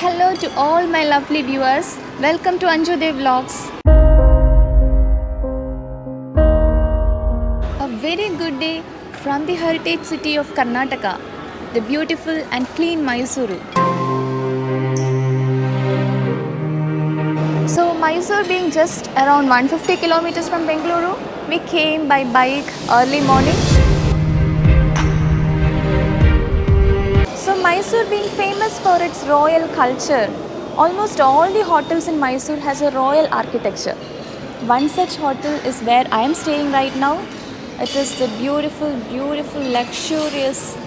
Hello to all my lovely viewers. Welcome to ANJUDEV vlogs. A very good day from the heritage city of Karnataka, the beautiful and clean Mysuru. So Mysore being just around 150 kilometers from Bangalore, we came by bike early morning. So Mysore being famous for its royal culture, almost all the hotels in Mysore has a royal architecture. One such hotel is where I am staying right now. It is the beautiful, luxurious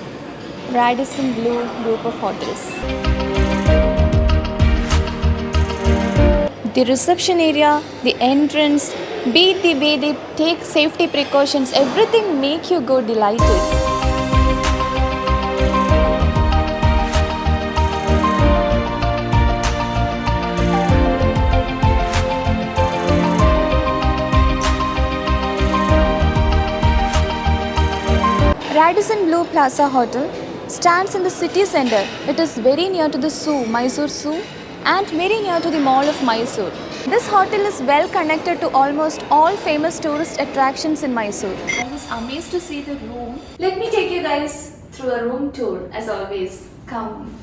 Radisson Blu group of hotels. The reception area, the entrance, be it the way they take safety precautions, everything make you go delighted. Radisson Blu Plaza Hotel stands in the city center. It is very near to the zoo, Mysore Zoo, and very near to the Mall of Mysore. This hotel is well connected to almost all famous tourist attractions in Mysore. I was amazed to see the room. Let me take you guys through a room tour as always. Come.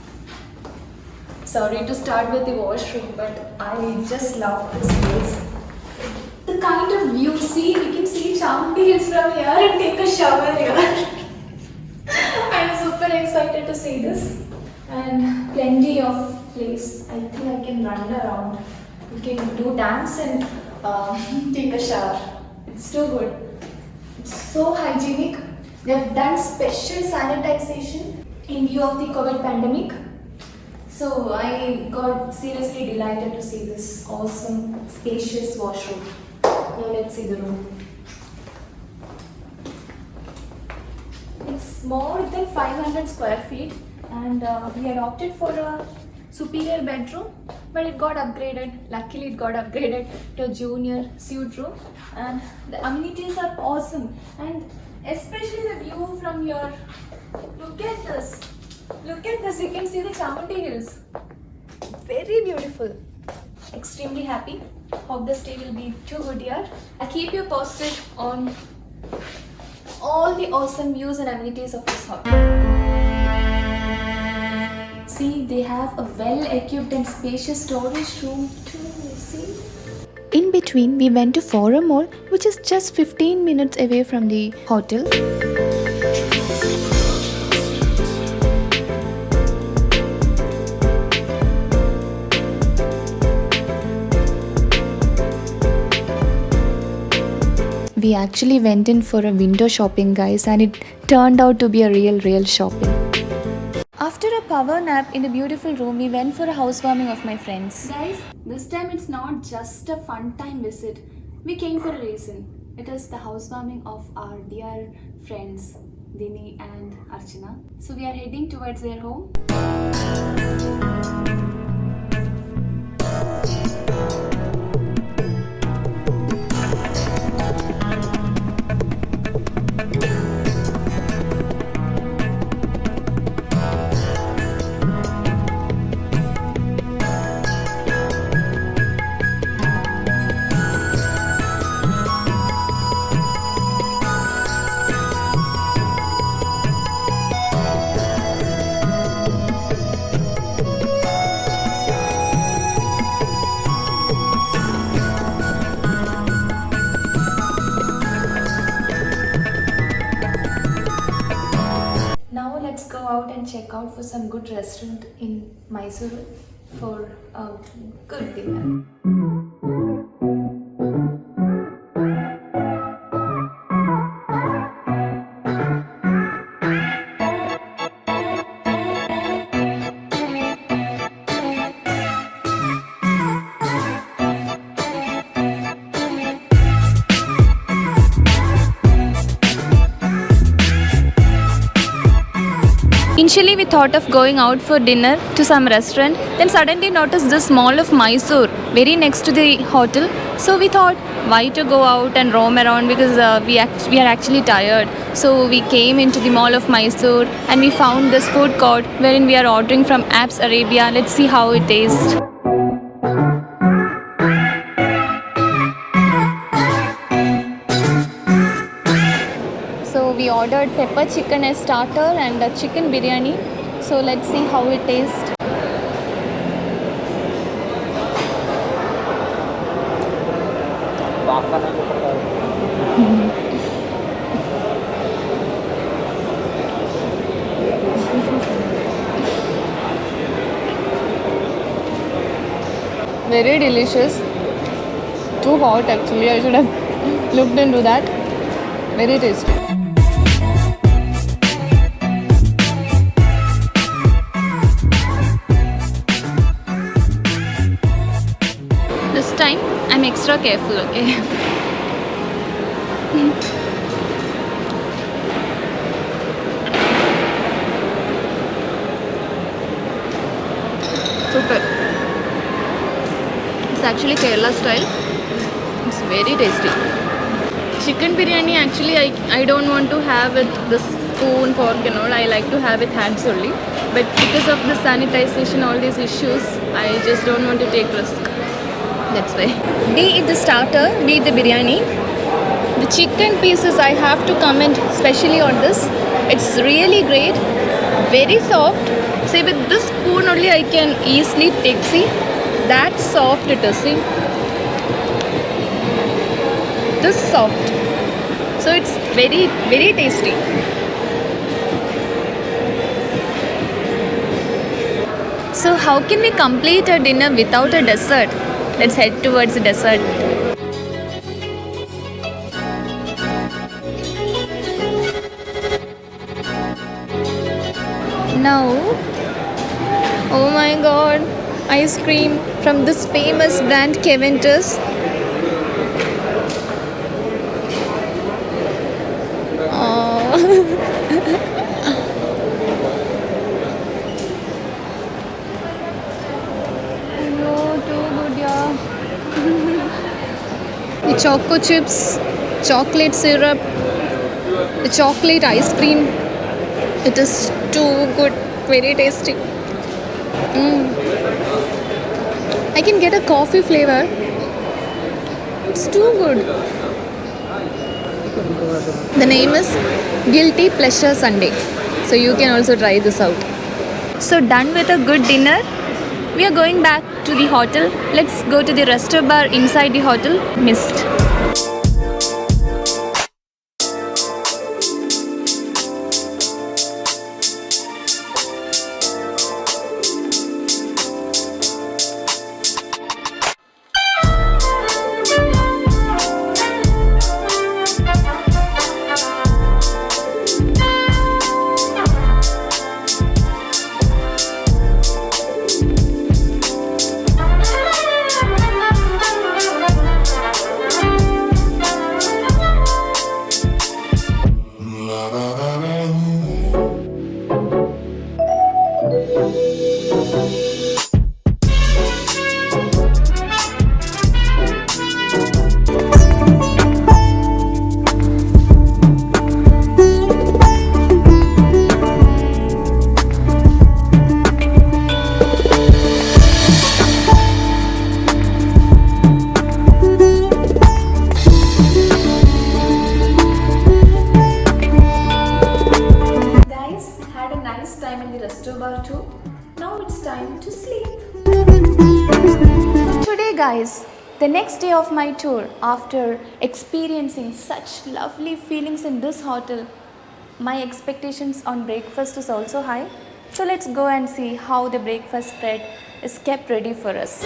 Sorry to start with the washroom, but I just love this place. The kind of view, we can see Chamundi Hills from here and take a shower here. I'm super excited to see this, and plenty of place. I think I can run around. We can do dance and take a shower. It's too good. It's so hygienic. They've done special sanitization in view of the COVID pandemic. So I got seriously delighted to see this awesome, spacious washroom. Now let's see the room. It's more than 500 square feet, and we had opted for a superior bedroom, but it got upgraded. Luckily it got upgraded to a junior suite room, and the amenities are awesome, and especially the view from here. Look at this, you can see the Chamundi Hills. Very beautiful. Extremely happy. Hope the stay will be too good here. I'll keep you posted on all the awesome views and amenities of this hotel. See, they have a well-equipped and spacious storage room too, see? In between, we went to Forum Mall, which is just 15 minutes away from the hotel. We actually went in for a window shopping, guys, and it turned out to be a real shopping. After a power nap in the beautiful room, we went for a housewarming of my friends. Guys, this time it's not just a fun time visit. We came for a reason. It is the housewarming of our dear friends, Dini and Archana. So we are heading towards their home. Now let's go out and check out for some good restaurant in Mysuru for a good dinner. Initially we thought of going out for dinner to some restaurant, then suddenly noticed this mall of Mysore very next to the hotel, So we thought, why to go out and roam around, because we are actually tired. So we came into the mall of Mysore and we found this food court wherein we are ordering from Apps Arabia. Let's see how it tastes. So we ordered pepper chicken as starter and a chicken biryani. So let's see how it tastes. Very delicious. Too hot actually. I should have looked into that. Very tasty. This time I'm extra careful, okay? Super. It's actually Kerala style. It's very tasty. Chicken biryani actually I don't want to have with the spoon, fork and all. I like to have with hands only. But because of the sanitization, all these issues, I just don't want to take risk. That's why. Be it the starter, be it the biryani. The chicken pieces, I have to comment especially on this. It's really great. Very soft. See, with this spoon only I can easily take. See, that soft it is. See, this soft. So it's very, very tasty. So how can we complete a dinner without a dessert? Let's head towards the dessert. Now, oh my god, ice cream from this famous brand Keventus. The choco chips, chocolate syrup, the chocolate ice cream. It is too good, very tasty. I can get a coffee flavor. It's too good. The name is Guilty Pleasure Sunday. So you can also try this out. So done with a good dinner. We are going back to the hotel. Let's go to the restaurant bar inside the hotel. Missed. Guys, the next day of my tour, after experiencing such lovely feelings in this hotel, my expectations on breakfast is also high. So let's go and see how the breakfast spread is kept ready for us.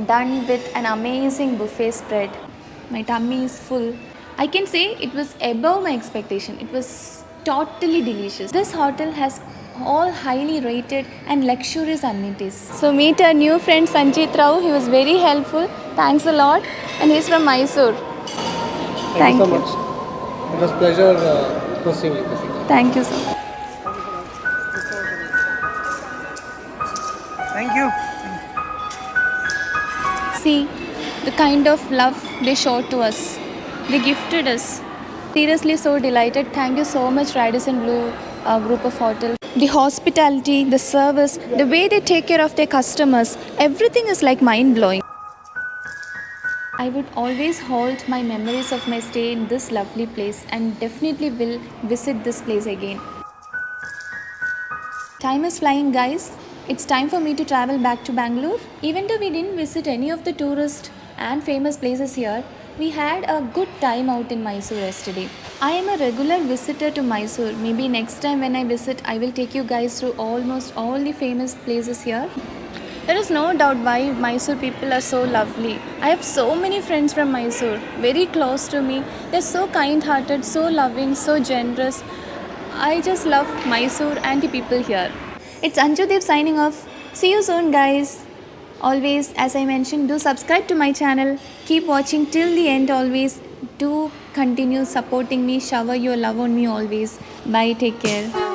done with an amazing buffet spread. My tummy is full. I can say it was above my expectation. It was totally delicious. This hotel has all highly rated and luxurious amenities. So meet our new friend Sanjit Rao. He was very helpful. Thanks a lot. And he's from Mysore. Thank you so much. It was pleasure hosting you. Thank you so much. Thank you. See the kind of love they showed to us. They gifted us. Seriously so delighted. Thank you so much Radisson Blu group of hotel. The hospitality, the service, the way they take care of their customers, everything is like mind blowing. I would always hold my memories of my stay in this lovely place and definitely will visit this place again. Time is flying, guys. It's time for me to travel back to Bangalore. Even though we didn't visit any of the tourist and famous places here, we had a good time out in Mysore yesterday. I am a regular visitor to Mysore. Maybe next time when I visit, I will take you guys through almost all the famous places here. There is no doubt why Mysore people are so lovely. I have so many friends from Mysore, very close to me. They're so kind-hearted, so loving, so generous. I just love Mysore and the people here. It's ANJUDEV signing off. See you soon, guys. Always, as I mentioned, do subscribe to my channel. Keep watching till the end always. Do continue supporting me. Shower your love on me always. Bye. Take care.